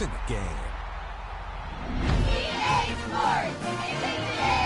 in the game. EA Sports is a game!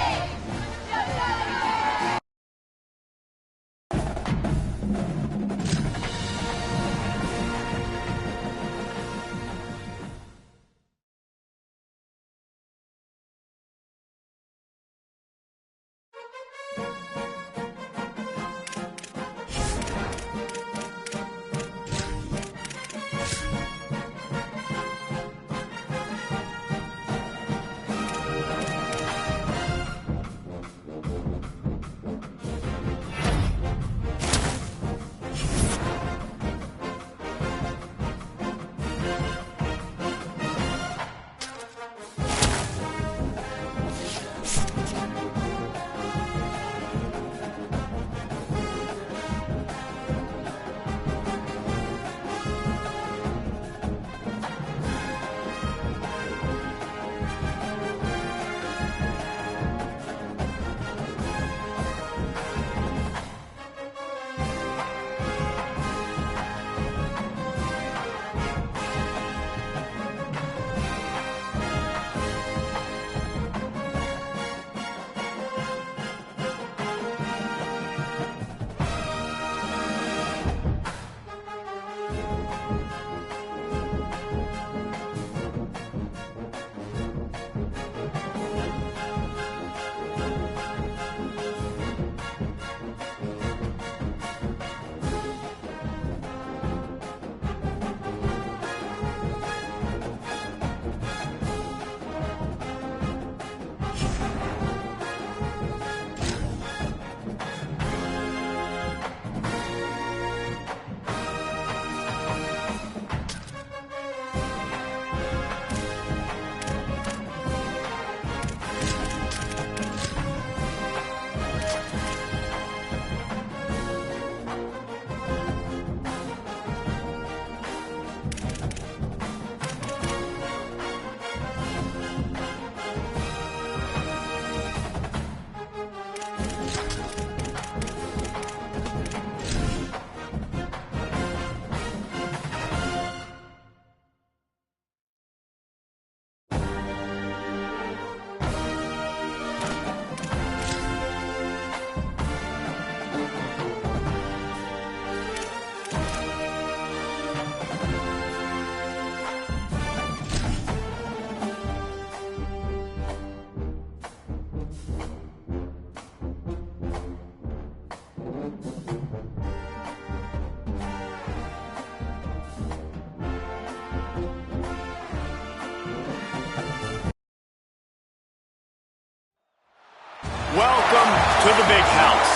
Welcome to the big house,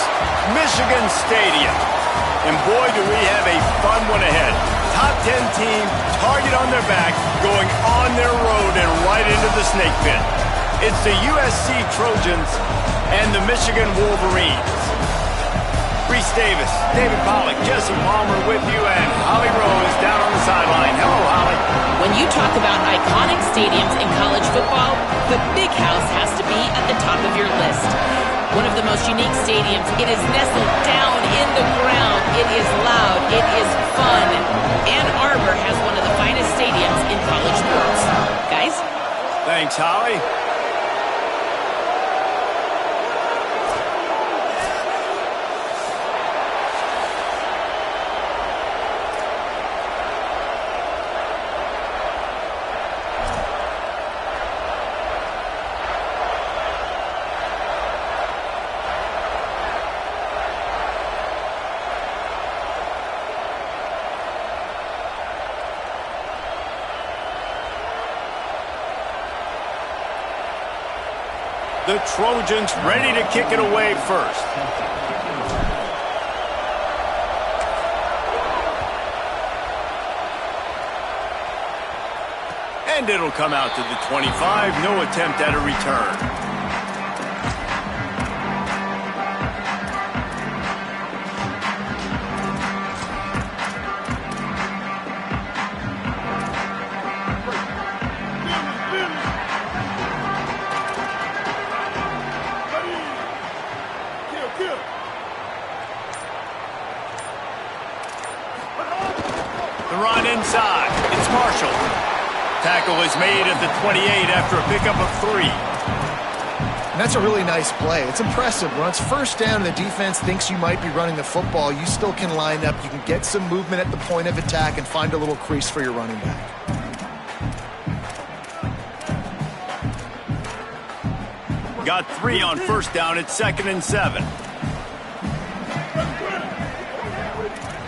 Michigan Stadium. And boy, do we have a fun one ahead. Top 10 team, target on their back, going on their road and right into the snake pit. It's the USC Trojans and the Michigan Wolverines. Reese Davis, David Pollack, Jesse Palmer with you, and Holly Rowe is down on the sideline. Hello, Holly. When you talk about iconic stadiums in college football, the Big House has to be at the top of your list. One of the most unique stadiums. It is nestled down in the ground. It is loud. It is fun. Ann Arbor has one of the finest stadiums in college sports. Guys? Thanks, Holly. The Trojans ready to kick it away first. And it'll come out to the 25. No attempt at a return. tackle is made at the 28 after a pickup of 3. And that's a really nice play. It's impressive. When it's first down and the defense thinks you might be running the football, you still can line up. You can get some movement at the point of attack and find a little crease for your running back. Got 3 on first down at 2nd and 7.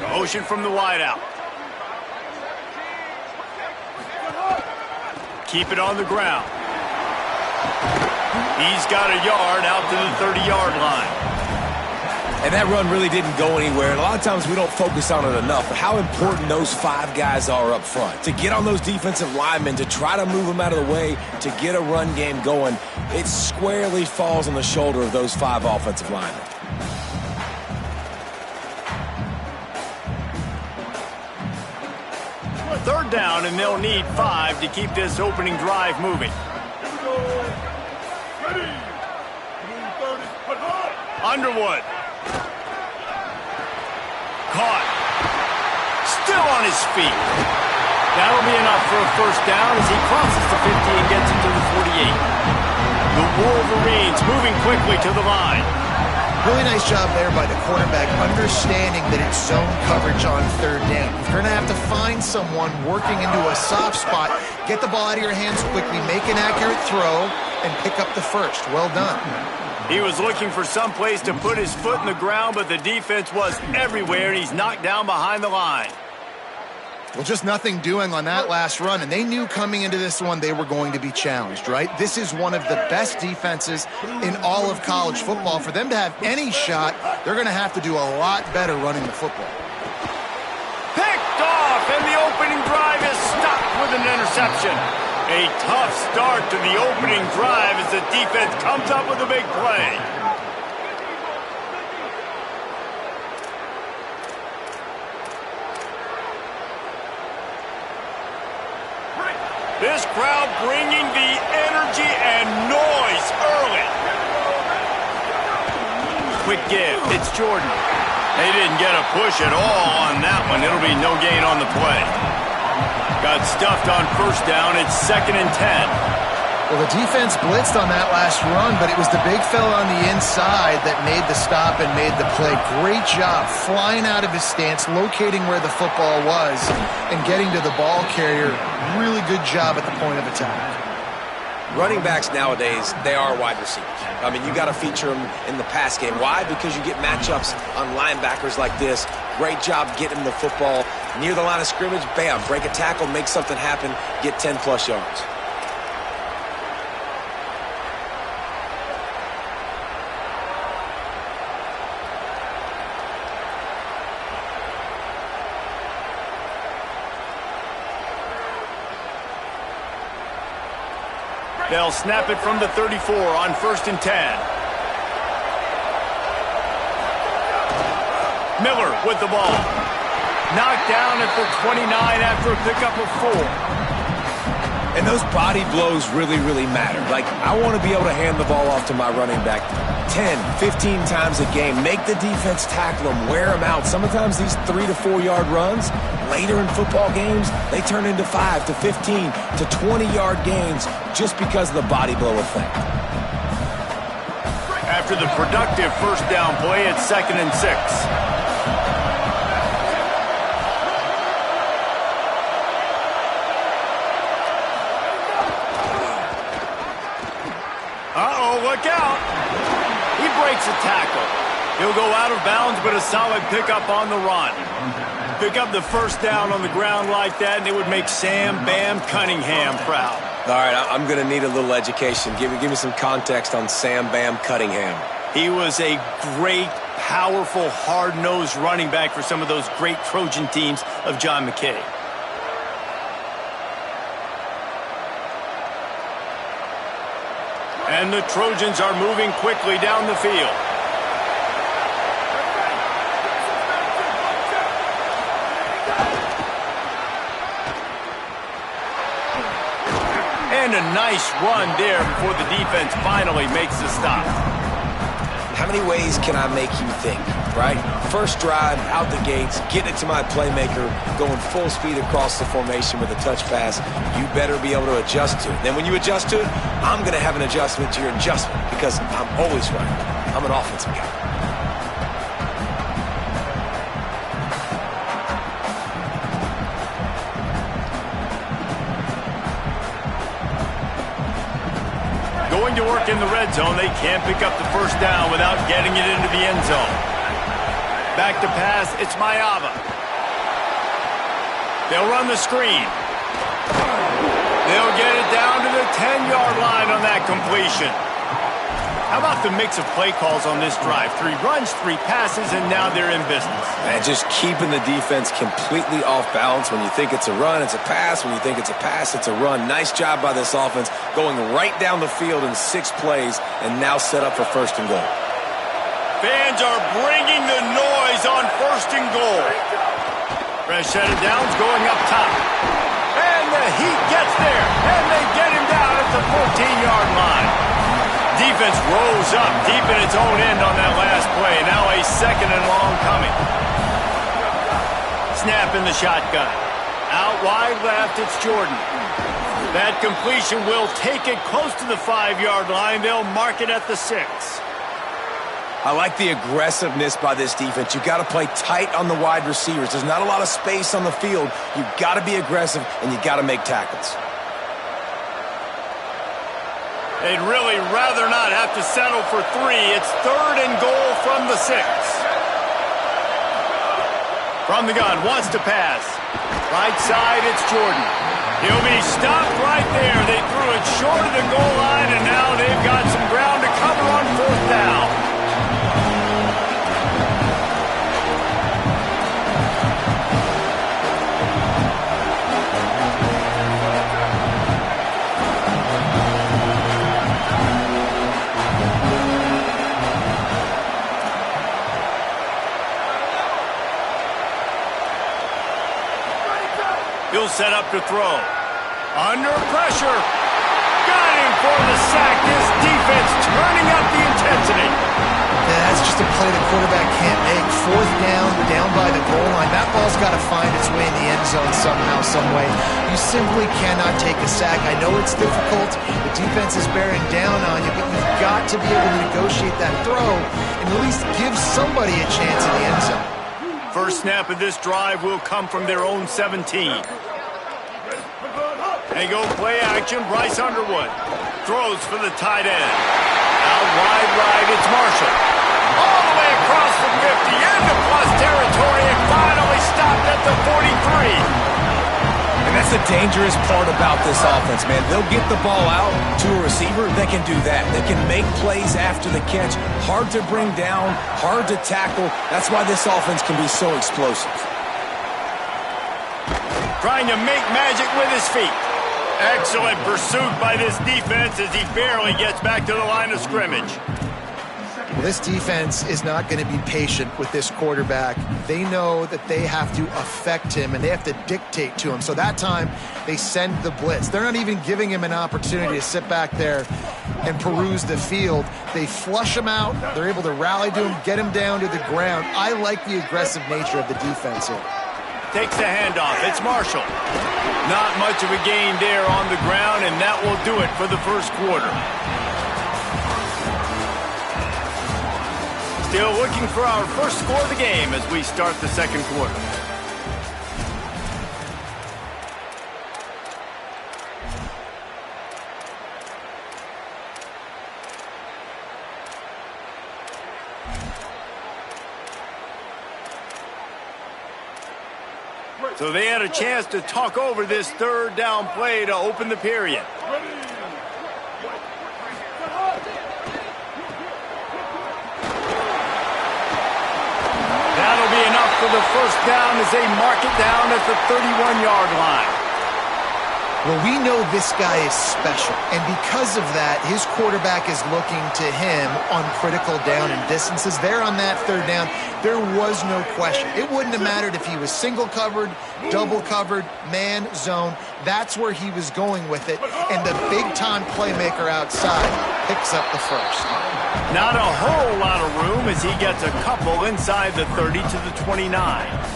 Motion from the wideout. Keep it on the ground. He's got a yard out to the 30-yard line. And that run really didn't go anywhere. And a lot of times we don't focus on it enough, but how important those 5 guys are up front. To get on those defensive linemen, to try to move them out of the way, to get a run game going, it squarely falls on the shoulder of those 5 offensive linemen. Third down, and they'll need 5 to keep this opening drive moving. Underwood. Caught. Still on his feet. That'll be enough for a first down as he crosses the 50 and gets into the 48. The Wolverines moving quickly to the line. Really nice job there by the quarterback, understanding that it's zone coverage on third down. If you're going to have to find someone working into a soft spot, get the ball out of your hands quickly, make an accurate throw, and pick up the first. Well done. He was looking for some place to put his foot in the ground, but the defense was everywhere, and he's knocked down behind the line. Well, just nothing doing on that last run, and they knew coming into this one they were going to be challenged, right? This is one of the best defenses in all of college football. For them to have any shot, they're going to have to do a lot better running the football. Picked off, and the opening drive is stopped with an interception. A tough start to the opening drive as the defense comes up with a big play. This crowd bringing the energy and noise early. Quick give. It's Jordan. They didn't get a push at all on that one. It'll be no gain on the play. Got stuffed on first down. It's 2nd and 10. Well, the defense blitzed on that last run, but it was the big fella on the inside that made the stop and made the play. Great job flying out of his stance, locating where the football was, and getting to the ball carrier. Really good job at the point of attack. Running backs nowadays, they are wide receivers. I mean, you got to feature them in the pass game. Why? Because you get matchups on linebackers like this. Great job getting the football near the line of scrimmage. Bam, break a tackle, make something happen, get 10-plus yards. They'll snap it from the 34 on 1st and 10. Miller with the ball. Knocked down at the 29 after a pickup of 4. And those body blows really, really matter. Like, I want to be able to hand the ball off to my running back 10, 15 times a game. Make the defense tackle them, wear them out. Sometimes these 3 to 4 yard runs, later in football games, they turn into 5 to 15 to 20-yard gains just because of the body blow effect. After the productive first down play, it's 2nd and 6. Look out. He breaks a tackle. He'll go out of bounds, but a solid pickup on the run. Pick up the first down on the ground like that, and it would make Sam Bam Cunningham proud. All right, I'm going to need a little education. Give me some context on Sam Bam Cunningham. He was a great, powerful, hard-nosed running back for some of those great Trojan teams of John McKay. And the Trojans are moving quickly down the field. And a nice run there before the defense finally makes the stop. how many ways can I make you think, right? First drive, out the gates, getting it to my playmaker, going full speed across the formation with a touch pass. You better be able to adjust to it. Then when you adjust to it, I'm going to have an adjustment to your adjustment because I'm always right. I'm an offensive guy. Going to work in the red zone, they can't pick up the first down without getting it into the end zone. Back to pass, it's Mayava. They'll run the screen. They'll get it down to the 10-yard line on that completion. How about the mix of play calls on this drive? 3 runs, 3 passes, and now they're in business. And just keeping the defense completely off balance. When you think it's a run, it's a pass. When you think it's a pass, it's a run. Nice job by this offense going right down the field in 6 plays and now set up for first and goal. Fans are bringing the noise on first and goal. Fresh set of downs going up top. And the Heat gets there. And they get him down at the 14-yard line. Defense rose up deep in its own end on that last play. Now a second and long coming. Snap in the shotgun. Out wide left, it's Jordan. That completion will take it close to the 5-yard line. They'll mark it at the 6. I like the aggressiveness by this defense. You've got to play tight on the wide receivers. There's not a lot of space on the field. You've got to be aggressive, and you've got to make tackles. They'd really rather not have to settle for 3. It's third and goal from the 6. From the gun, wants to pass. Right side, it's Jordan. He'll be stopped right there. They threw it short of the goal line, and now they've got some ground to cover on 4th down. He'll set up to throw. Under pressure. Got him for the sack. This defense turning up the intensity. Yeah, that's just a play the quarterback can't make. 4th down by the goal line. That ball's got to find its way in the end zone somehow, some way. You simply cannot take a sack. I know it's difficult. The defense is bearing down on you, but you've got to be able to negotiate that throw and at least give somebody a chance in the end zone. First snap of this drive will come from their own 17. They go play action. Bryce Underwood throws for the tight end. Out wide right, it's Marshall. All the way across the 50 into plus territory and finally stopped at the 43. And that's the dangerous part about this offense, man. They'll get the ball out to a receiver. They can do that. They can make plays after the catch. Hard to bring down, hard to tackle. That's why this offense can be so explosive. Trying to make magic with his feet. Excellent pursuit by this defense as he barely gets back to the line of scrimmage. Well, this defense is not going to be patient with this quarterback. They know that they have to affect him and they have to dictate to him. So that time, they send the blitz. They're not even giving him an opportunity to sit back there and peruse the field. They flush him out. They're able to rally to him, get him down to the ground. I like the aggressive nature of the defense here. Takes the handoff. It's Marshall. Not much of a gain there on the ground, and that will do it for the first quarter. Still looking for our first score of the game as we start the second quarter. So they had a chance to talk over this 3rd down play to open the period. That'll be enough for the first down as they mark it down at the 31-yard line. Well, we know this guy is special, and because of that, his quarterback is looking to him on critical down and distances. There on that 3rd down, there was no question. It wouldn't have mattered if he was single covered, double covered, man, zone. That's where he was going with it, and the big-time playmaker outside picks up the first. Not a whole lot of room as he gets a couple inside the 30 to the 29.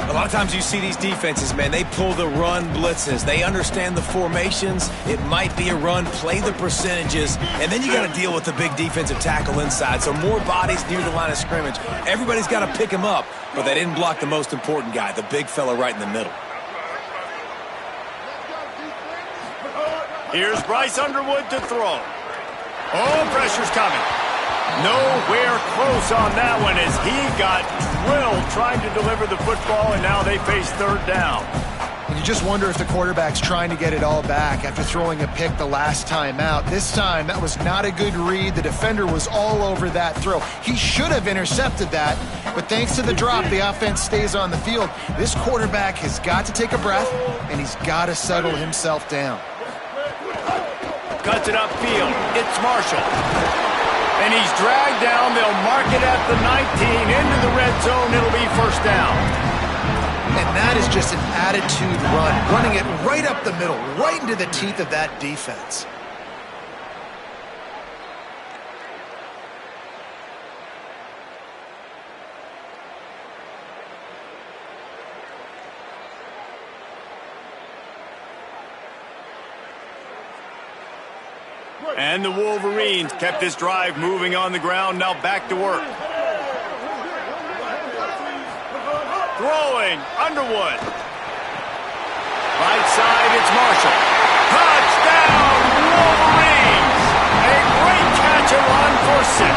A lot of times you see these defenses, man, they pull the run blitzes. They understand the formations. It might be a run, play the percentages, and then you got to deal with the big defensive tackle inside. So more bodies near the line of scrimmage. Everybody's got to pick him up, but they didn't block the most important guy, the big fella right in the middle. Here's Bryce Underwood to throw. Oh, pressure's coming. Nowhere close on that one as he got drilled trying to deliver the football, and now they face third down. And you just wonder if the quarterback's trying to get it all back after throwing a pick the last time out. This time, that was not a good read. The defender was all over that throw. He should have intercepted that, but thanks to the drop, the offense stays on the field. This quarterback has got to take a breath, and he's got to settle himself down. Cuts it upfield. It's Marshall. And he's dragged down. They'll mark it at the 19. Into the red zone. It'll be first down. And that is just an attitude run. Running it right up the middle, right into the teeth of that defense. And the Wolverines kept this drive moving on the ground. Now back to work. Throwing, Underwood. Right side, it's Marshall. Touchdown, Wolverines! A great catch and run for 6.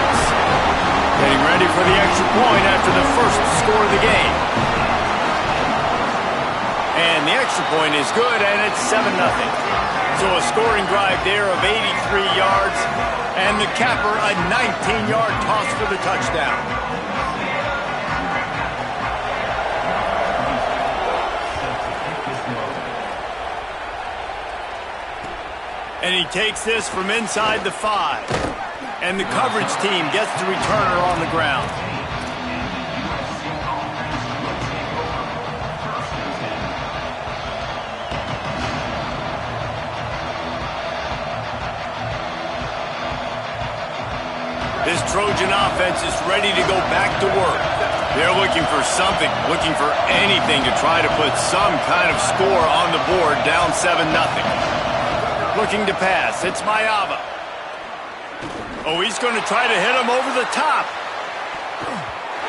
Getting ready for the extra point after the first score of the game. And the extra point is good, and it's 7-0. So a scoring drive there of 83 yards, and the capper a 19-yard toss for the touchdown. And he takes this from inside the 5. And the coverage team gets the returner on the ground. This Trojan offense is ready to go back to work. They're looking for something, looking for anything to try to put some kind of score on the board, down 7-0. Looking to pass, it's Mayava. Oh, he's going to try to hit him over the top.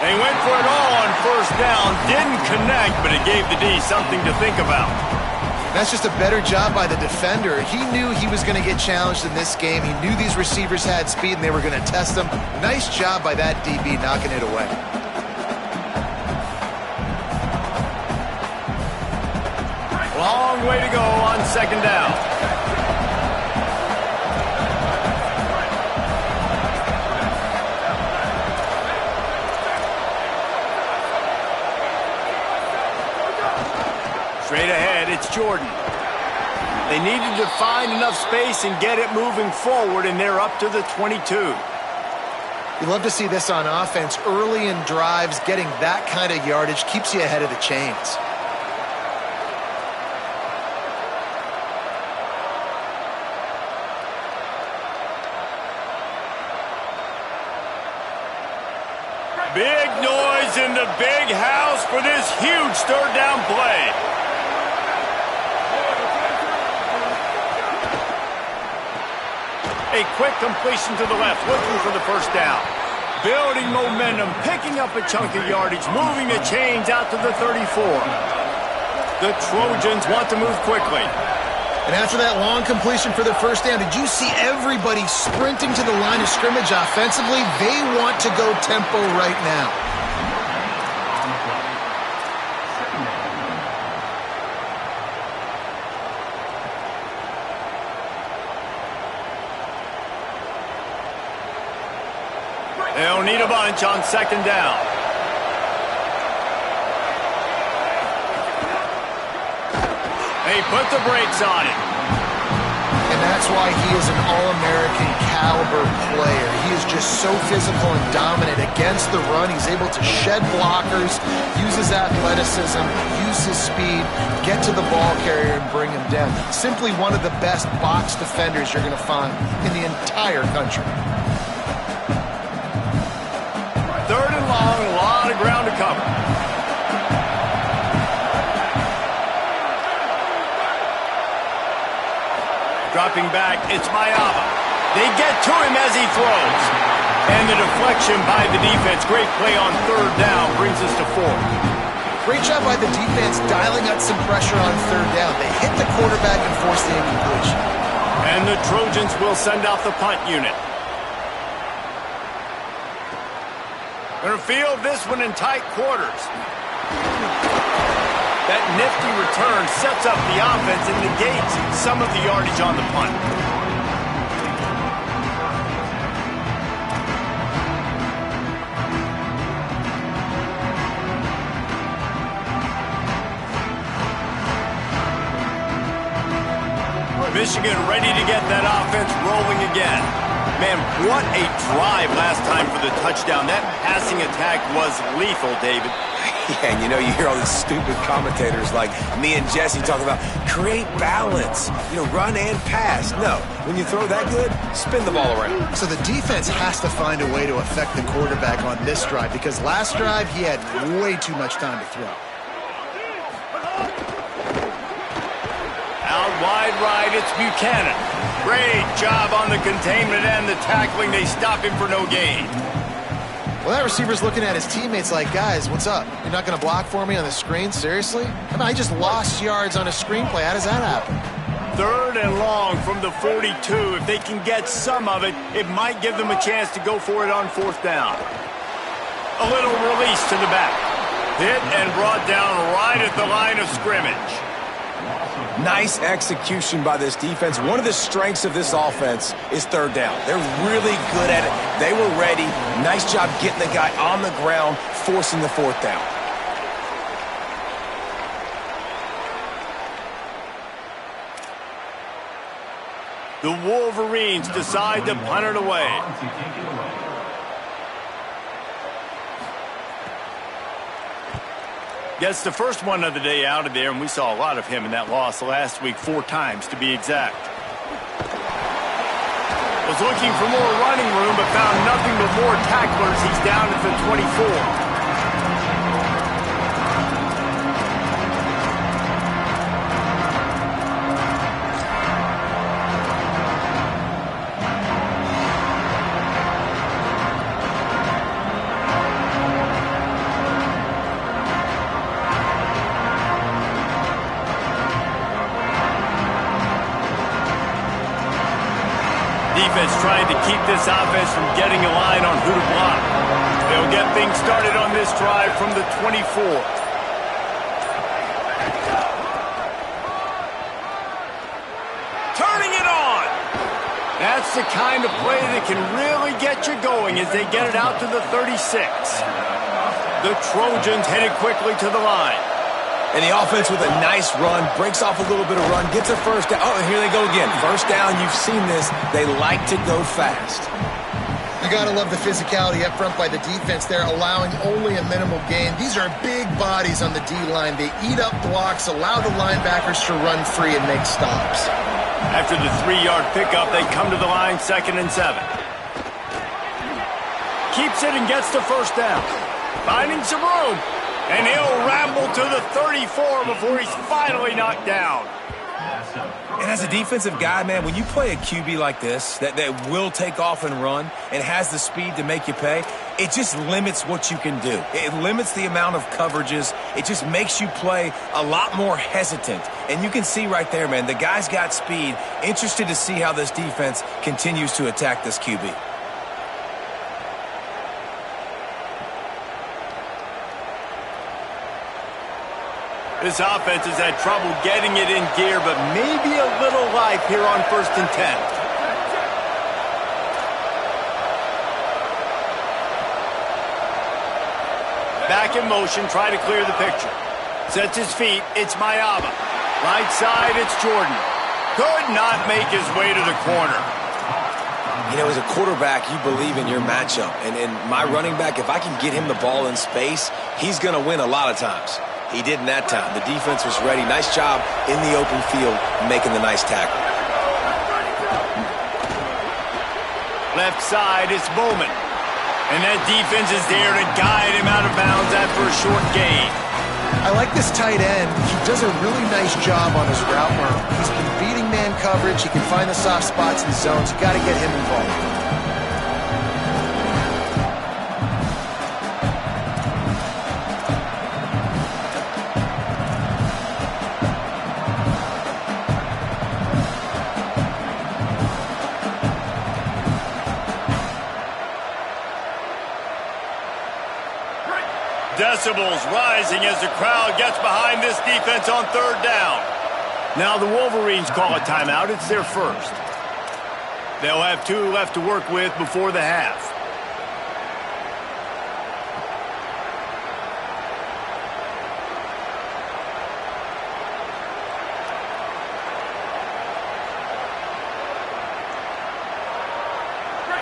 They went for it all on first down, didn't connect, but it gave the D something to think about. That's just a better job by the defender. He knew he was going to get challenged in this game. He knew these receivers had speed and they were going to test him. Nice job by that DB knocking it away. Long way to go on second down. Straight ahead, it's Jordan. They needed to find enough space and get it moving forward, and they're up to the 22. You love to see this on offense. Early in drives, getting that kind of yardage keeps you ahead of the chains. Big noise in the big house for this huge third down play. A quick completion to the left, looking for the first down. Building momentum, picking up a chunk of yardage, moving the chains out to the 34. The Trojans want to move quickly. And after that long completion for the first down, did you see everybody sprinting to the line of scrimmage offensively? They want to go tempo right now. They'll need a bunch on second down. They put the brakes on it. And that's why he is an All-American caliber player. He is just so physical and dominant against the run. He's able to shed blockers, use his athleticism, use his speed, get to the ball carrier and bring him down. Simply one of the best box defenders you're going to find in the entire country. long, a lot of ground to cover. Dropping back, it's Mayaba. They get to him as he throws. And the deflection by the defense. Great play on third down brings us to 4. Great job by the defense dialing up some pressure on third down. They hit the quarterback and forced the incompletion. And the Trojans will send out the punt unit. Going to field this one in tight quarters. That nifty return sets up the offense and negates some of the yardage on the punt. Michigan ready to get that offense rolling again. Man, what a drive last time for the touchdown. That passing attack was lethal, David. Yeah, and you know, you hear all these stupid commentators like me and Jesse talking about create balance, run and pass. No, when you throw that good, spin the ball around. So the defense has to find a way to affect the quarterback on this drive because last drive he had way too much time to throw. Out wide right, it's Buchanan. Great job on the containment and the tackling. They stop him for no gain. Well, that receiver's looking at his teammates like, guys, what's up? You're not going to block for me on the screen? Seriously? I mean, I just lost yards on a screenplay. How does that happen? 3rd and long from the 42. If they can get some of it, it might give them a chance to go for it on 4th down. A little release to the back. Hit and brought down right at the line of scrimmage. Nice execution by this defense. One of the strengths of this offense is third down. They're really good at it. They were ready. Nice job getting the guy on the ground, forcing the 4th down. The Wolverines decide to punt it away. Gets the first one of the day out of there, and we saw a lot of him in that loss last week, 4 times to be exact. Was looking for more running room, but found nothing but more tacklers. He's down at the 24. Defense trying to keep this offense from getting a line on who to block. They'll get things started on this drive from the 24. Turning it on! That's the kind of play that can really get you going as they get it out to the 36. The Trojans headed quickly to the line. And the offense with a nice run, breaks off a little bit of run, gets a first down. Oh, and here they go again. First down, you've seen this. They like to go fast. You got to love the physicality up front by the defense there, allowing only a minimal gain. These are big bodies on the D-line. They eat up blocks, allow the linebackers to run free and make stops. After the 3-yard pickup, they come to the line, 2nd and 7. Keeps it and gets the first down. Finding some room. And he'll ramble to the 34 before he's finally knocked down. And as a defensive guy, man, when you play a QB like this, that will take off and run and has the speed to make you pay, it just limits what you can do. It limits the amount of coverages. It just makes you play a lot more hesitant. And you can see right there, man, the guy's got speed. Interested to see how this defense continues to attack this QB. This offense has had trouble getting it in gear, but maybe a little life here on 1st and 10. Back in motion, try to clear the picture. Sets his feet, it's Mayaba. Right side, it's Jordan. Could not make his way to the corner. You know, as a quarterback, you believe in your matchup. And my running back, if I can get him the ball in space, he's going to win a lot of times. He did in that time. The defense was ready. Nice job in the open field making the nice tackle. Left side, it's Bowman. And that defense is there to guide him out of bounds after a short gain. I like this tight end. He does a really nice job on his route run. He's been beating man coverage. He can find the soft spots and zones. You got to get him involved. Decibels rising as the crowd gets behind this defense on third down. Now the Wolverines call a timeout. It's their first. They'll have 2 left to work with before the half.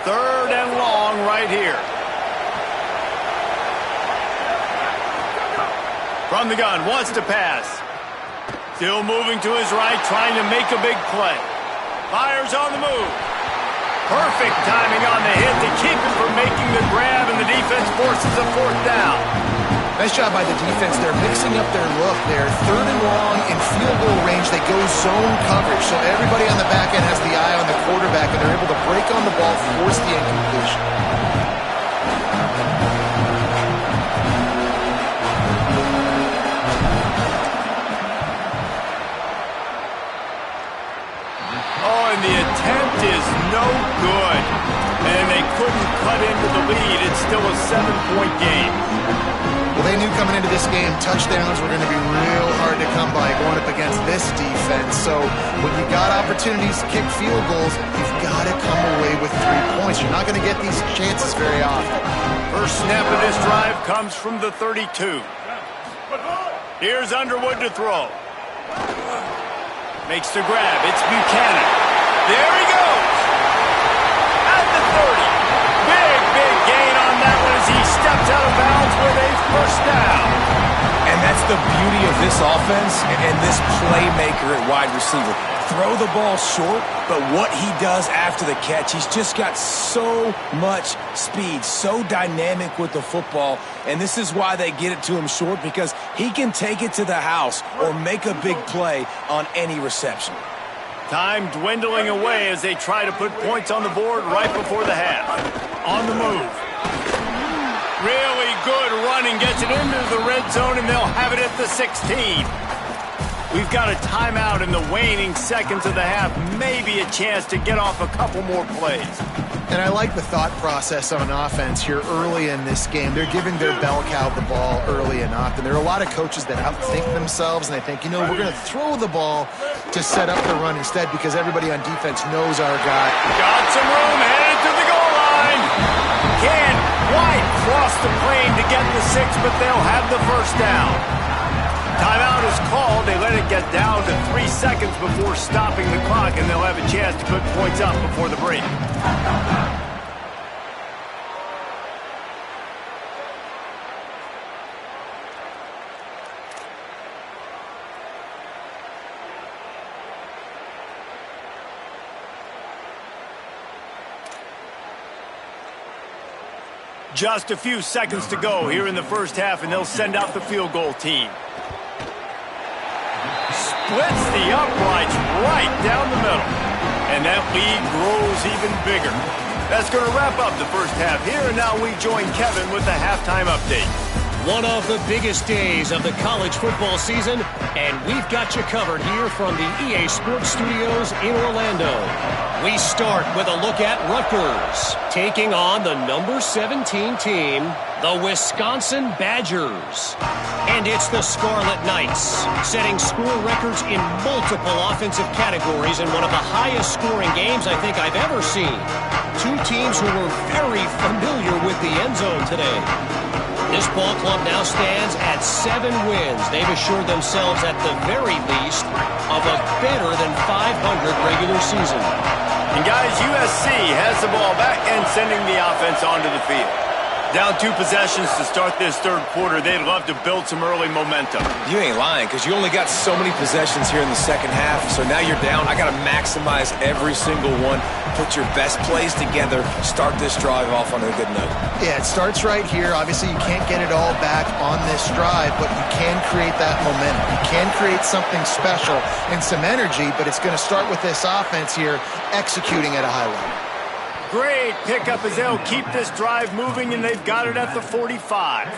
Third and long right here. From the gun, wants to pass. Still moving to his right, trying to make a big play. Fires on the move. Perfect timing on the hit to keep him from making the grab, and the defense forces a fourth down. Nice job by the defense. They're mixing up their look there. Third and long in field goal range. They go zone coverage, so everybody on the back end has the eye on the quarterback, and they're able to break on the ball, force the incompletion. And the attempt is no good. And they couldn't cut into the lead. It's still a 7-point game. Well, they knew coming into this game, touchdowns were going to be real hard to come by going up against this defense. So when you got opportunities to kick field goals, you've got to come away with 3 points. You're not going to get these chances very often. First snap of this drive comes from the 32. Here's Underwood to throw. Makes the grab. It's Buchanan. There he goes. At the 30. Big gain on that one as he steps out of bounds with a first down. And that's the beauty of this offense and this playmaker at wide receiver. Throw the ball short, but what he does after the catch, he's just got so much speed, so dynamic with the football, and this is why they get it to him short, because he can take it to the house or make a big play on any reception. Time dwindling away as they try to put points on the board right before the half. On the move. Really good running, gets it into the red zone, and they'll have it at the 16. We've got a timeout in the waning seconds of the half. Maybe a chance to get off a couple more plays. And I like the thought process on offense here early in this game. They're giving their bell cow the ball early enough. And there are a lot of coaches that outthink themselves, and they think, we're going to throw the ball to set up the run instead because everybody on defense knows our guy. Got some room, headed to the goal line. Can't quite cross the plane to get the 6, but they'll have the first down. Timeout is called. They let it get down to 3 seconds before stopping the clock, and they'll have a chance to put points up before the break. Just a few seconds to go here in the first half, and they'll send out the field goal team. Splits the uprights right down the middle. And that lead grows even bigger. That's going to wrap up the first half here, and now we join Kevin with the halftime update. One of the biggest days of the college football season, and we've got you covered here from the EA Sports Studios in Orlando. We start with a look at Rutgers, taking on the number 17 team, the Wisconsin Badgers. And it's the Scarlet Knights, setting score records in multiple offensive categories in one of the highest scoring games I think I've ever seen. Two teams who were very familiar with the end zone today. This ball club now stands at 7 wins. They've assured themselves at the very least of a better than 500 regular season. And guys, USC has the ball back and sending the offense onto the field. Down 2 possessions to start this third quarter. They'd love to build some early momentum. You ain't lying, because you only got so many possessions here in the second half, so now you're down. I got to maximize every single one. Put your best plays together. Start this drive off on a good note. Yeah, it starts right here. Obviously, you can't get it all back on this drive, but you can create that momentum. You can create something special and some energy, but it's going to start with this offense here executing at a high level. Great pickup as they'll keep this drive moving, and they've got it at the 45.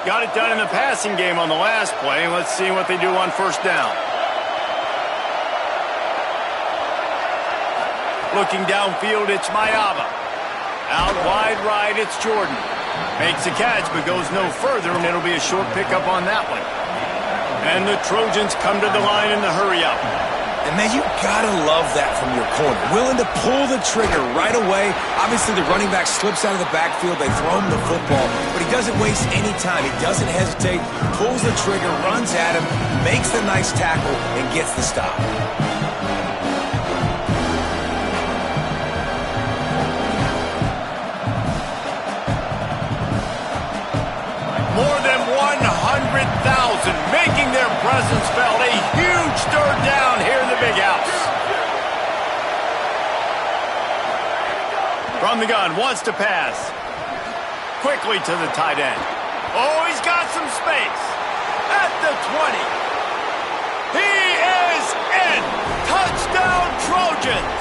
Got it done in the passing game on the last play. Let's see what they do on first down. Looking downfield, it's Mayava. Out wide right, it's Jordan. Makes a catch, but goes no further, and it'll be a short pickup on that one. And the Trojans come to the line in the hurry-up. And, man, you got to love that from your corner. Willing to pull the trigger right away. Obviously, the running back slips out of the backfield. They throw him the football, but he doesn't waste any time. He doesn't hesitate, pulls the trigger, runs at him, makes the nice tackle, and gets the stop. More than 100,000 making their presence felt. A huge third down here in the big house. From the gun, wants to pass. Quickly to the tight end. Oh, he's got some space. At the 20. He is in. Touchdown, Trojans.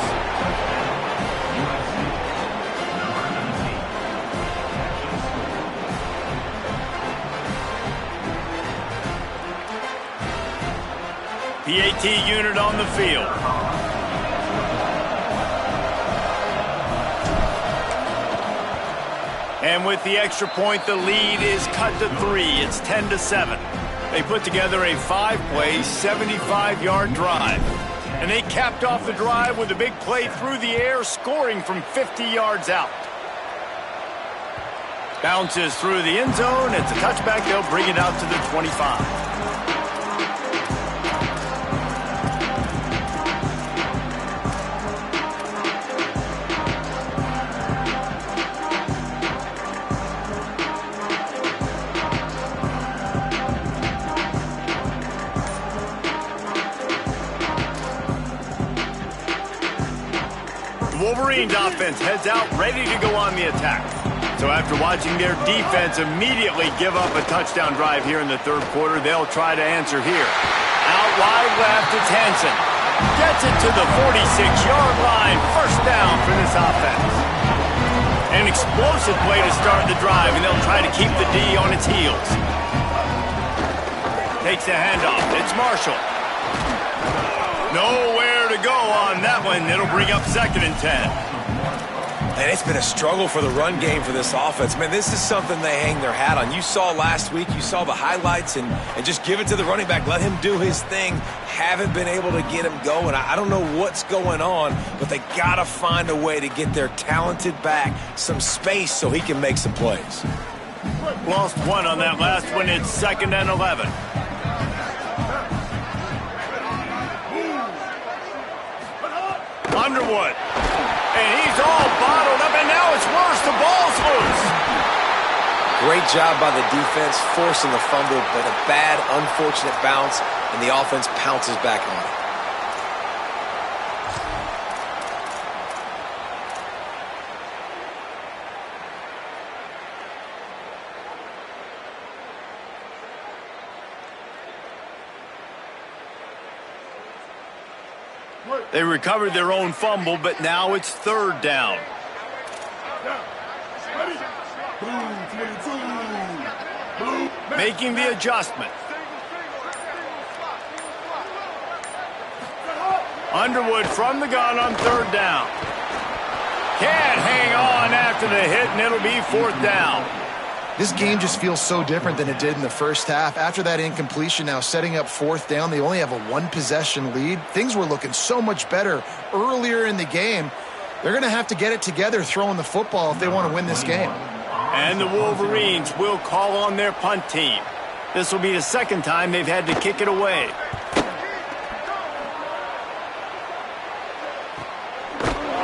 PAT unit on the field. And with the extra point, the lead is cut to 3. It's 10-7. They put together a 5-play, 75-yard drive. And they capped off the drive with a big play through the air, scoring from 50 yards out. Bounces through the end zone. It's a touchback. They'll bring it out to the 25. Wolverines offense heads out ready to go on the attack. So after watching their defense immediately give up a touchdown drive here in the third quarter, they'll try to answer here. Out wide left, it's Hansen. Gets it to the 46-yard line. First down for this offense. An explosive play to start the drive, and they'll try to keep the D on its heels. Takes the handoff. It's Marshall. Nowhere to go on that one. It'll bring up 2nd and 10. And it's been a struggle for the run game for this offense. Man, this is something they hang their hat on. You saw last week, you saw the highlights, and just give it to the running back. Let him do his thing. Haven't been able to get him going. I don't know what's going on, but they got to find a way to get their talented back some space so he can make some plays. Lost one on that last one. It's 2nd and 11. Underwood. And he's all bottled up, and now it's worse. The ball's loose. Great job by the defense, forcing the fumble, but a bad, unfortunate bounce, and the offense pounces back on it. They recovered their own fumble, but now it's 3rd down. Making the adjustment. Underwood from the gun on 3rd down. Can't hang on after the hit, and it'll be 4th down. This game just feels so different than it did in the first half. After that incompletion, now setting up 4th down, they only have a 1-possession lead. Things were looking so much better earlier in the game. They're going to have to get it together throwing the football if they want to win this game. And the Wolverines will call on their punt team. This will be the second time they've had to kick it away.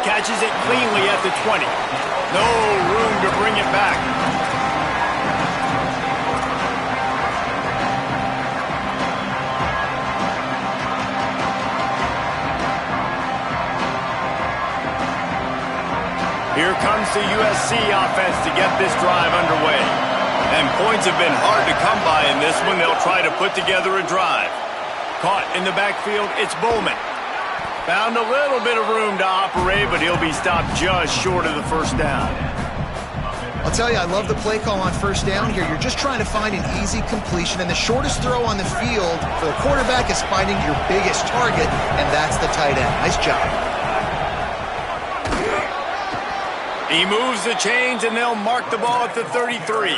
Catches it cleanly at the 20. No room to bring it back. Here comes the USC offense to get this drive underway. And points have been hard to come by in this one. They'll try to put together a drive. Caught in the backfield, it's Bowman. Found a little bit of room to operate, but he'll be stopped just short of the first down. I'll tell you, I love the play call on first down here. You're just trying to find an easy completion, and the shortest throw on the field for the quarterback is finding your biggest target, and that's the tight end. Nice job. He moves the chains, and they'll mark the ball at the 33.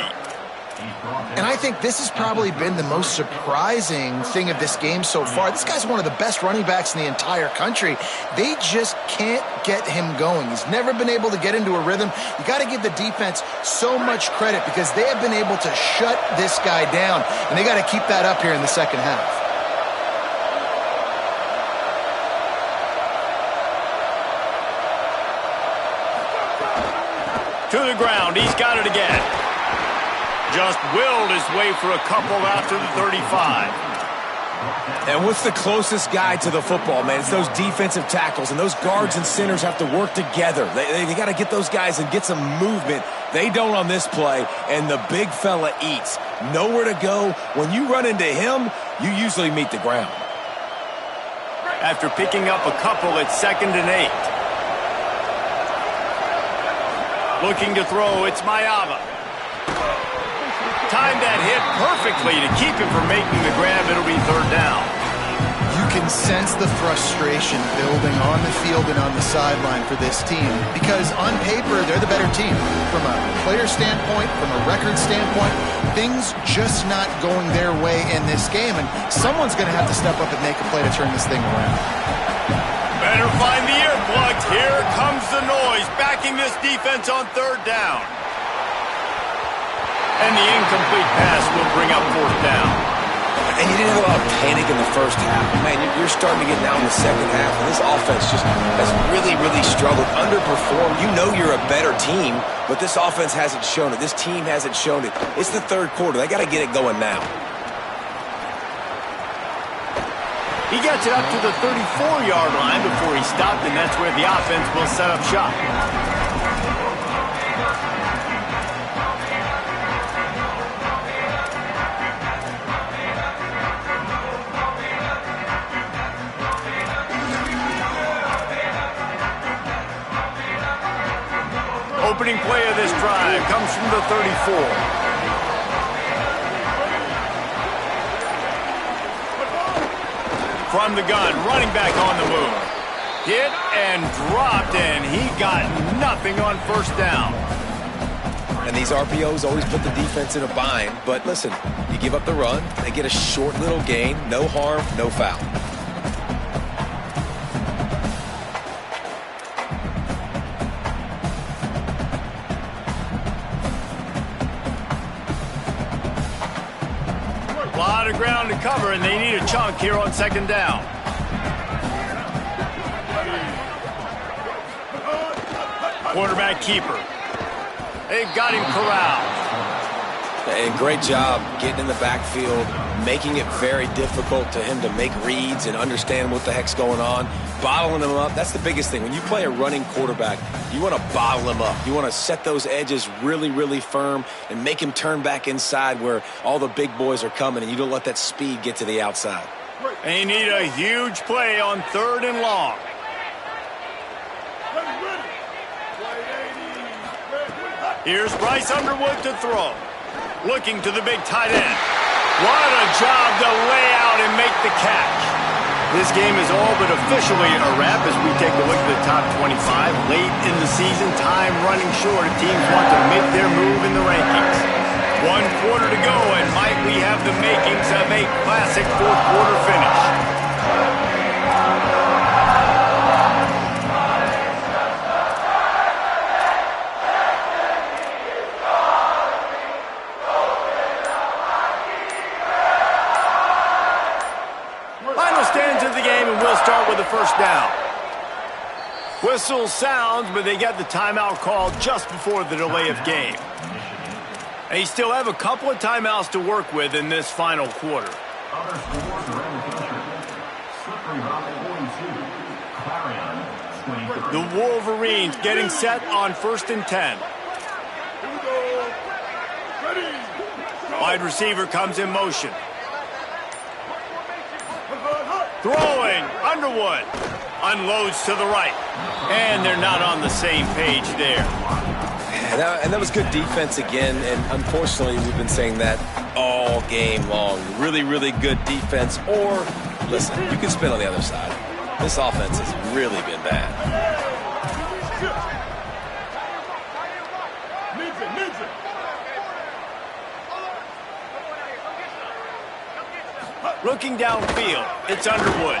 And I think this has probably been the most surprising thing of this game so far. This guy's one of the best running backs in the entire country. They just can't get him going. He's never been able to get into a rhythm. You got to give the defense so much credit because they have been able to shut this guy down, and they got to keep that up here in the second half. To the ground, he's got it again. Just willed his way for a couple after the 35. And what's the closest guy to the football, man? It's those defensive tackles, and those guards and centers have to work together. They got to get those guys and get some movement. They don't on this play, and the big fella eats. Nowhere to go. When you run into him, you usually meet the ground. After picking up a couple at 2nd and 8. Looking to throw, it's Mayava. Timed that hit perfectly to keep him from making the grab. It'll be 3rd down. You can sense the frustration building on the field and on the sideline for this team because on paper, they're the better team. From a player standpoint, from a record standpoint, things just not going their way in this game, and someone's going to have to step up and make a play to turn this thing around. Better find the earplugs. Here comes the noise, backing this defense on 3rd down. And the incomplete pass will bring up 4th down. And you didn't have a lot of panic in the first half. Man, you're starting to get down in the second half, and this offense just has really, really struggled, underperformed. You know you're a better team, but this offense hasn't shown it. This team hasn't shown it. It's the 3rd quarter. They got to get it going now. He gets it up to the 34-yard line before he stopped, and that's where the offense will set up shop. Opening play of this drive comes from the 34. From the gun, running back on the move. Hit and dropped, and he got nothing on 1st down. And these RPOs always put the defense in a bind. But listen, you give up the run, they get a short little gain, no harm, no foul. A lot of ground to cover, and they need a chunk here on 2nd down. Quarterback keeper. They've got him corralled. And great job getting in the backfield, making it very difficult to him to make reads and understand what the heck's going on, bottling him up. That's the biggest thing. When you play a running quarterback, you want to bottle him up. You want to set those edges really, really firm and make him turn back inside where all the big boys are coming, and you don't let that speed get to the outside. They need a huge play on 3rd and long. Here's Bryce Underwood to throw. Looking to the big tight end. What a job to lay out and make the catch. This game is all but officially a wrap as we take a look at the top 25. Late in the season, time running short. Teams want to make their move in the rankings. 1 quarter to go, and might we have the makings of a classic 4th quarter finish. start with a first down. Whistle sounds, but they get the timeout called just before the delay of game. And you still have a couple of timeouts to work with in this final quarter. The Wolverines getting set on 1st and 10. Wide receiver comes in motion. Throwing, Underwood. Unloads to the right. And they're not on the same page there. And that was good defense again, and unfortunately we've been saying that all game long. Really, really good defense, or, listen, you can spin on the other side. This offense has really been bad. Looking downfield, it's Underwood.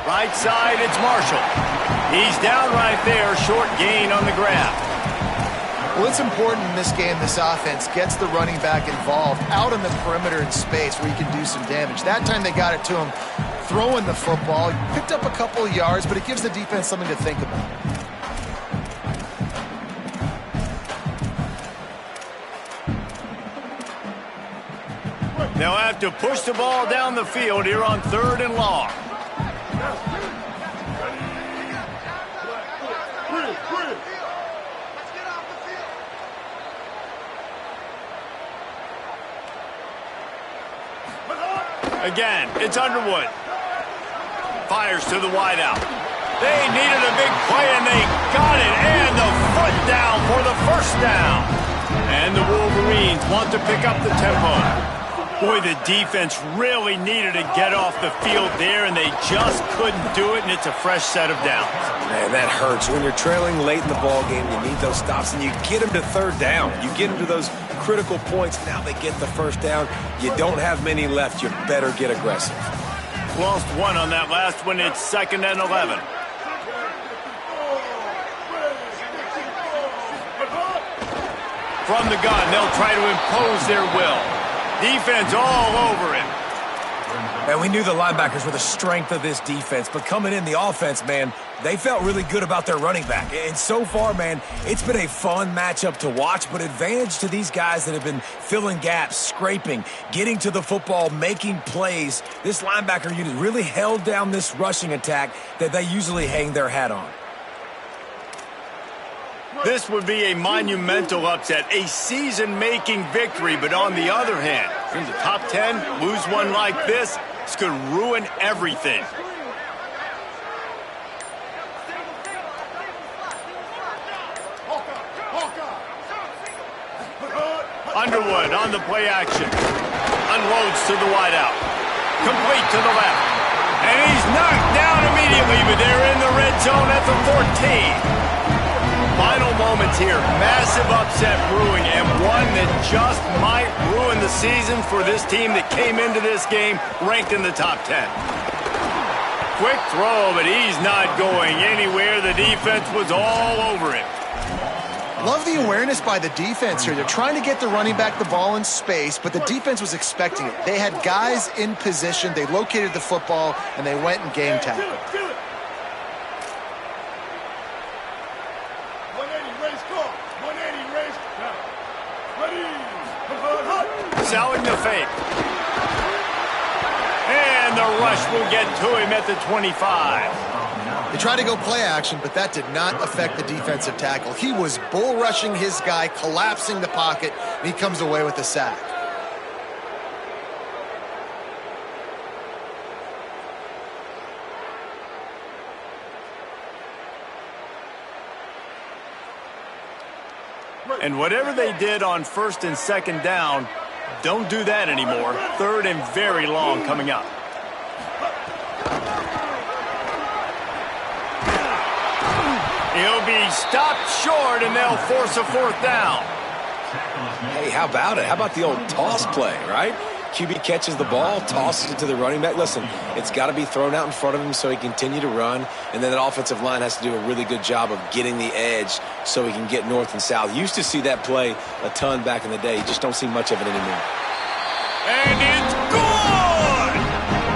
Right side, it's Marshall. He's down right there, short gain on the grab. Well, it's important in this game, this offense gets the running back involved out on the perimeter in space where you can do some damage. That time they got it to him throwing the football. Picked up a couple of yards, but it gives the defense something to think about. They'll have to push the ball down the field here on 3rd and long. Again, it's Underwood. Fires to the wideout. They needed a big play, and they got it. And the foot down for the first down. And the Wolverines want to pick up the tempo. Boy, the defense really needed to get off the field there, and they just couldn't do it, and it's a fresh set of downs. Man, that hurts. When you're trailing late in the ball game, you need those stops, and you get them to 3rd down. You get them to those critical points. Now they get the first down. You don't have many left. You better get aggressive. Lost one on that last one. It's 2nd and 11. From the gun, they'll try to impose their will. Defense all over him. And we knew the linebackers were the strength of this defense, but coming in the offense, man, they felt really good about their running back. And so far, man, it's been a fun matchup to watch, but advantage to these guys that have been filling gaps, scraping, getting to the football, making plays. This linebacker unit really held down this rushing attack that they usually hang their hat on. This would be a monumental upset, a season-making victory, but on the other hand, in the top 10, lose one like this could ruin everything. Underwood on the play action. Unloads to the wideout. Complete to the left. And he's knocked down immediately, but they're in the red zone at the 14. Final moments here. Massive upset brewing, and one that just might ruin the season for this team that came into this game ranked in the top 10. Quick throw, but he's not going anywhere. The defense was all over him. Love the awareness by the defense here. They're trying to get the running back the ball in space, but the defense was expecting it. They had guys in position. They located the football, and they went and game tackled. Selling the fake. And the rush will get to him at the 25. They tried to go play action, but that did not affect the defensive tackle. He was bull rushing his guy, collapsing the pocket, and he comes away with a sack. And whatever they did on 1st and 2nd down, don't do that anymore. 3rd and very long coming up. He'll be stopped short, and they'll force a 4th down. Hey, how about it? How about the old toss play, right? QB catches the ball, tosses it to the running back. Listen, it's got to be thrown out in front of him so he can continue to run, and then that offensive line has to do a really good job of getting the edge so he can get north and south. Used to see that play a ton back in the day. You just don't see much of it anymore. And it's good!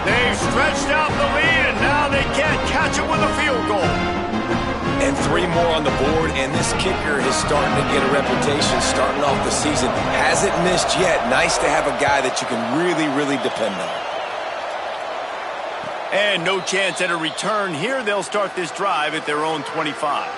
They've stretched out the lead, and now they can't catch him with a field goal. And 3 more on the board, and this kicker is starting to get a reputation starting off the season. Hasn't missed yet. Nice to have a guy that you can really, really depend on. And no chance at a return here. They'll start this drive at their own 25.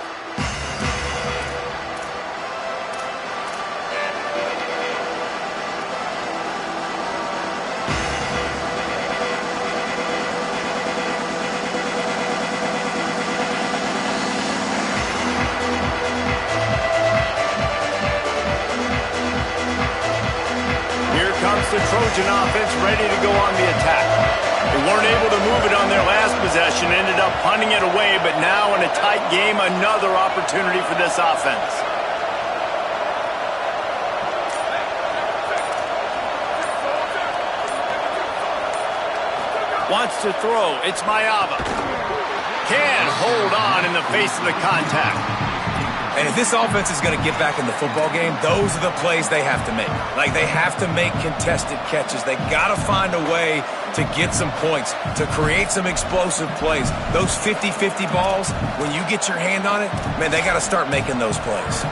The Trojan offense ready to go on the attack. They weren't able to move it on their last possession, ended up punting it away, but now in a tight game, another opportunity for this offense. Wants to throw. It's Mayava. Can't hold on in the face of the contact. And if this offense is going to get back in the football game, those are the plays they have to make. Like, they have to make contested catches. They got to find a way to get some points, to create some explosive plays. Those 50-50 balls, when you get your hand on it, man, they got to start making those plays.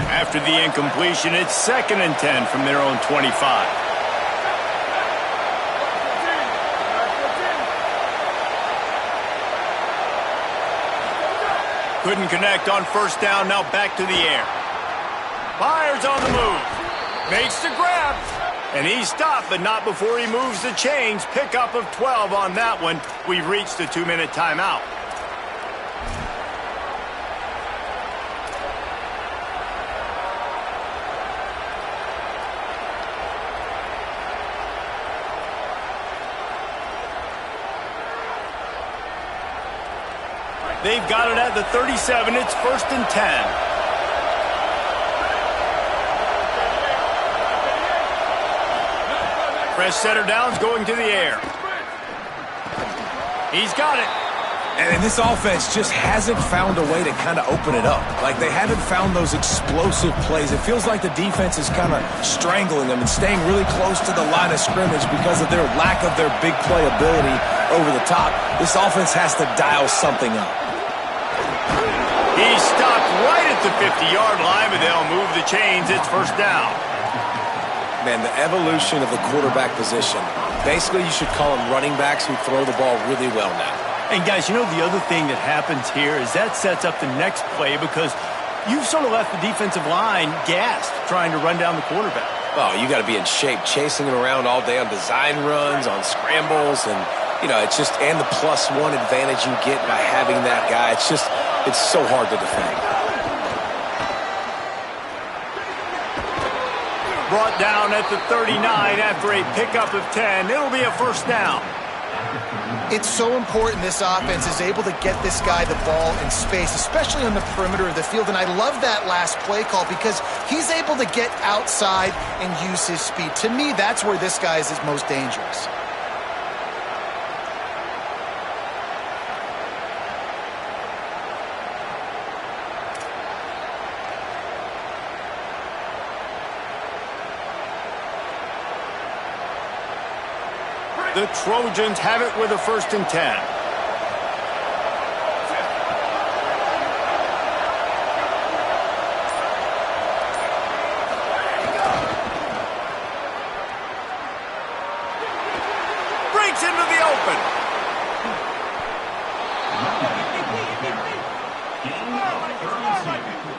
After the incompletion, it's 2nd and 10 from their own 25. Couldn't connect on 1st down, now back to the air. Fires on the move. Makes the grab. And he stopped, but not before he moves the chains. Pickup of 12 on that one. We've reached the 2-minute timeout. They've got it at the 37. It's 1st and 10. Fresh setter downs going to the air. He's got it. And this offense just hasn't found a way to kind of open it up. Like, they haven't found those explosive plays. It feels like the defense is kind of strangling them and staying really close to the line of scrimmage because of their lack of their big play ability over the top. This offense has to dial something up. He stopped right at the 50-yard line, but they'll move the chains. It's 1st down. Man, the evolution of the quarterback position. Basically, you should call them running backs who throw the ball really well now. And, guys, you know the other thing that happens here is that sets up the next play because you've sort of left the defensive line gassed trying to run down the quarterback. Oh, you got to be in shape, chasing him around all day on design runs, on scrambles, and, you know, it's just, and the +1 advantage you get by having that guy. It's just, it's so hard to defend. Brought down at the 39 after a pickup of 10. It'll be a 1st down. It's so important this offense is able to get this guy the ball in space, especially on the perimeter of the field. And I love that last play call because he's able to get outside and use his speed. To me, that's where this guy is most dangerous. The Trojans have it with a 1st and 10. Breaks into the open.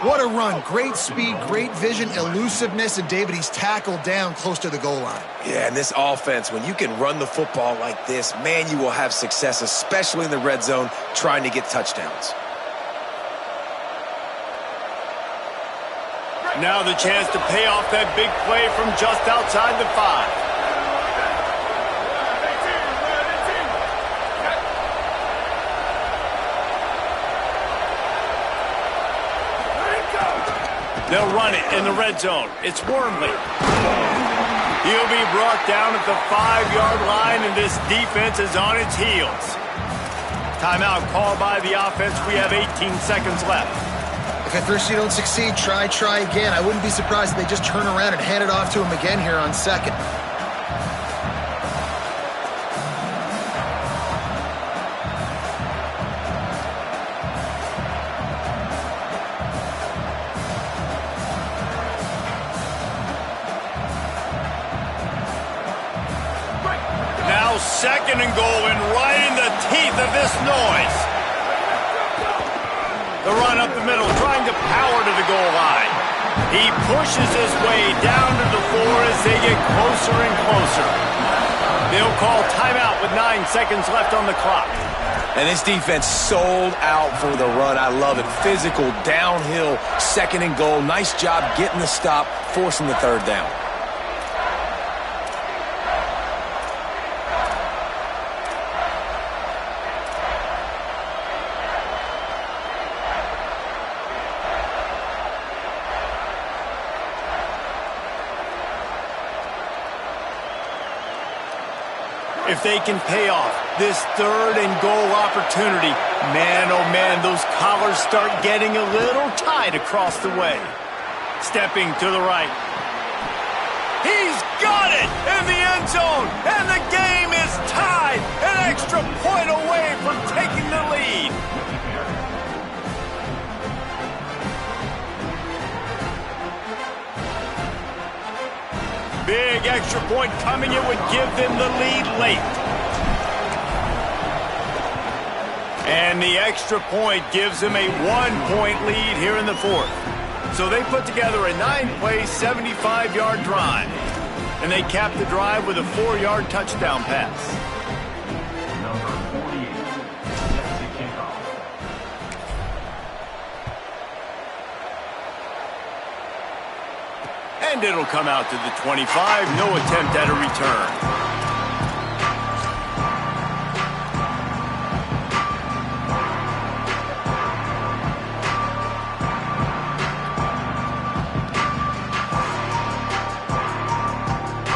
What a run. Great speed, great vision, elusiveness, and David, he's tackled down close to the goal line. Yeah, and this offense, when you can run the football like this, man, you will have success, especially in the red zone, trying to get touchdowns. Now the chance to pay off that big play from just outside the 5. They'll run it in the red zone. It's Wormley. He'll be brought down at the 5-yard line, and this defense is on its heels. Timeout called by the offense. We have 18 seconds left. If at first you don't succeed, try again. I wouldn't be surprised if they just turn around and hand it off to him again here on second. Now second and goal, and right in the teeth of this noise. The run up the middle, trying to power to the goal line. He pushes his way down to the floor as they get closer and closer. They'll call timeout with 9 seconds left on the clock. And this defense sold out for the run. I love it. Physical, downhill, second and goal. Nice job getting the stop, forcing the third down. If they can pay off this third and goal opportunity, man, oh man, those collars start getting a little tight across the way. Stepping to the right. He's got it in the end zone, and the game is tied. An extra point away from taking the lead. Big extra point coming. It would give them the lead late. And the extra point gives them a 1-point lead here in the fourth. So they put together a 9-play, 75-yard drive. And they cap the drive with a 4-yard touchdown pass. And it'll come out to the 25. No attempt at a return.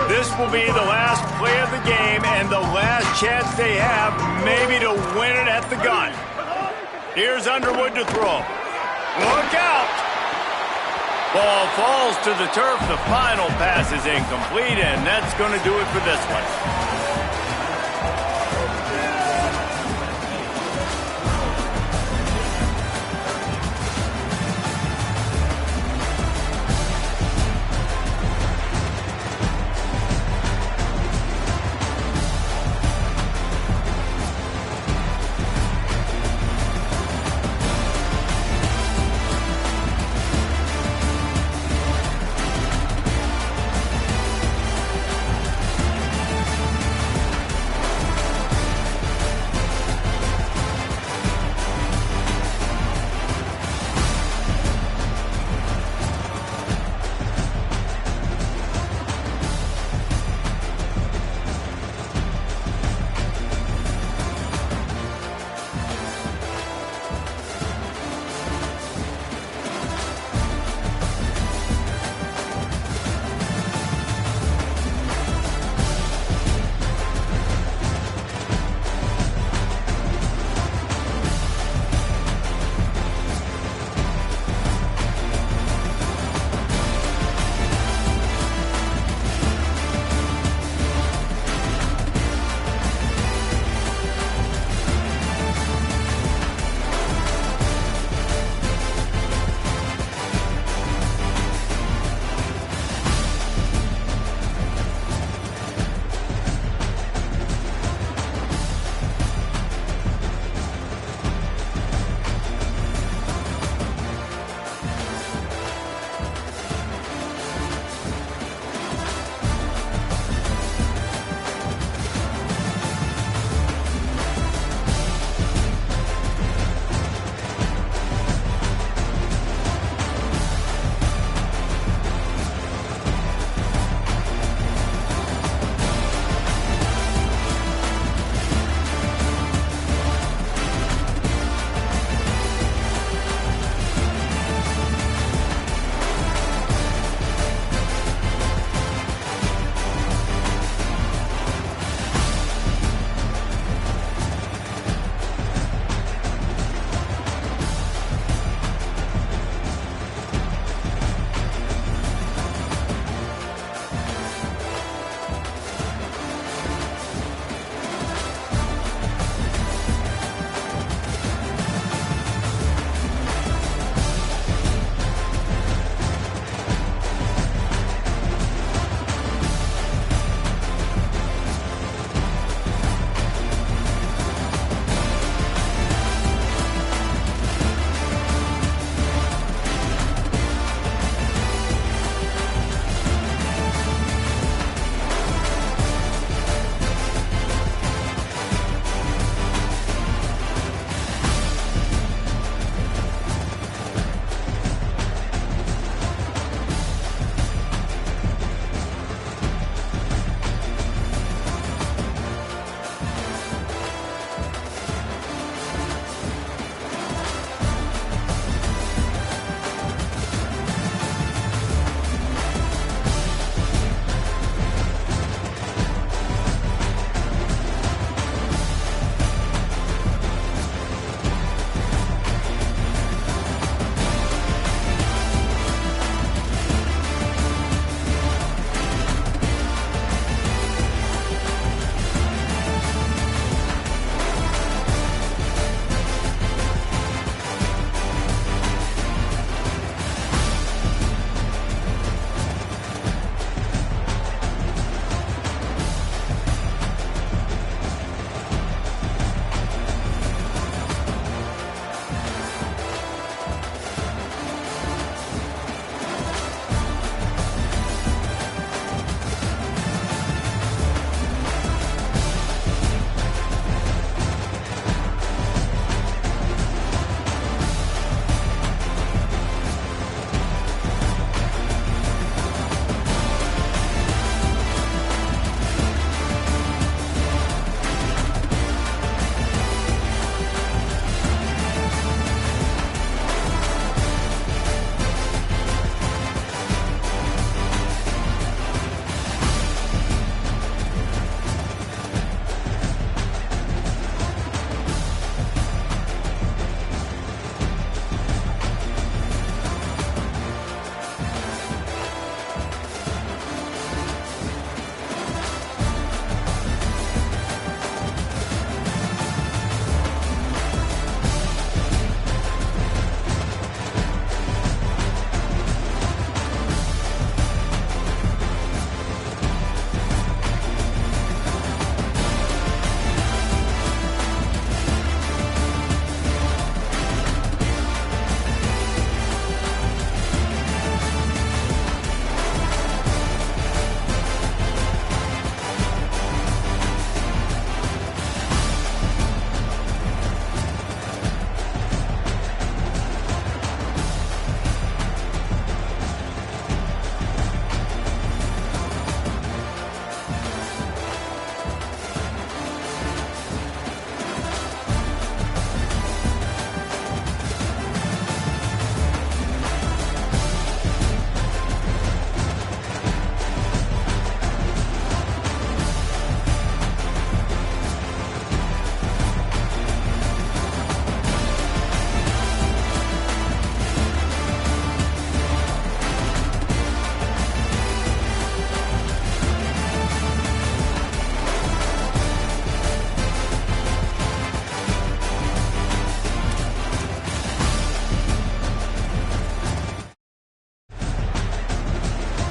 This will be the last play of the game and the last chance they have maybe to win it at the gun. Here's Underwood to throw. Look out! Ball falls to the turf. The final pass is incomplete, and that's going to do it for this one.